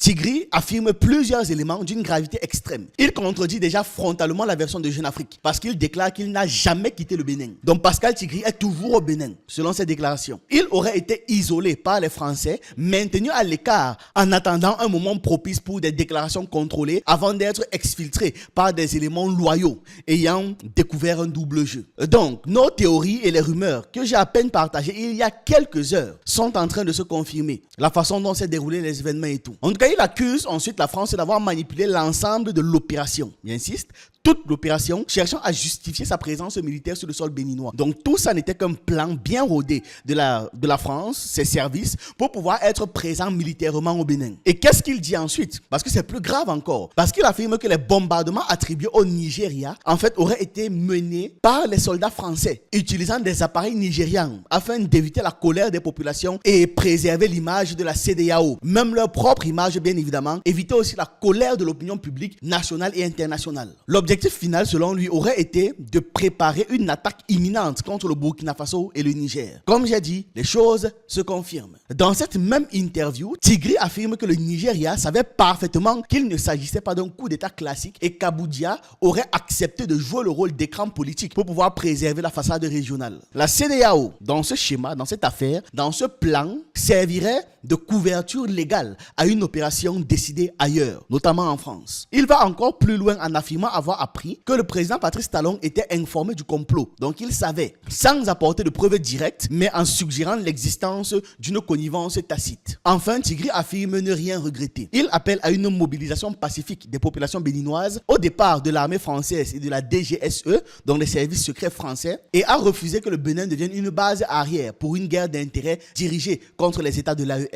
Tigri affirme plusieurs éléments d'une gravité extrême. Il contredit déjà frontalement la version de Jeune Afrique parce qu'il déclare qu'il n'a jamais quitté le Bénin. Donc Pascal Tigri est toujours au Bénin, selon ses déclarations. Il aurait été isolé par les Français, maintenu à l'écart en attendant un moment propice pour des déclarations contrôlées avant d'être exfiltré par des éléments loyaux ayant découvert un double jeu. Donc, nos théories et les rumeurs que j'ai à peine partagées il y a quelques heures sont en train de se confirmer. La façon dont s'est déroulé les événements et tout. En tout cas, il accuse ensuite la France d'avoir manipulé l'ensemble de l'opération. J'insiste, toute l'opération cherchant à justifier sa présence militaire sur le sol béninois. Donc tout ça n'était qu'un plan bien rodé de la France, ses services, pour pouvoir être présent militairement au Bénin. Et qu'est-ce qu'il dit ensuite? Parce que c'est plus grave encore. Parce qu'il affirme que les bombardements attribués au Nigeria, en fait, auraient été menés par les soldats français, utilisant des appareils nigérians, afin d'éviter la colère des populations et préserver l'image de la CEDEAO. Même leur propre image, bien évidemment, éviter aussi la colère de l'opinion publique nationale et internationale. L'objectif final, selon lui, aurait été de préparer une attaque imminente contre le Burkina Faso et le Niger. Comme j'ai dit, les choses se confirment. Dans cette même interview, Tigri affirme que le Nigeria savait parfaitement qu'il ne s'agissait pas d'un coup d'état classique et qu'Aboudia aurait accepté de jouer le rôle d'écran politique pour pouvoir préserver la façade régionale. La CEDEAO, dans ce schéma, dans cette affaire, dans ce plan, servirait de couverture légale à une opération décidée ailleurs, notamment en France. Il va encore plus loin en affirmant avoir appris que le président Patrice Talon était informé du complot. Donc il savait, sans apporter de preuves directes, mais en suggérant l'existence d'une connivence tacite. Enfin, Tigri affirme ne rien regretter. Il appelle à une mobilisation pacifique des populations béninoises au départ de l'armée française et de la DGSE, donc les services secrets français, et a refusé que le Bénin devienne une base arrière pour une guerre d'intérêts dirigée contre les États de l'AES.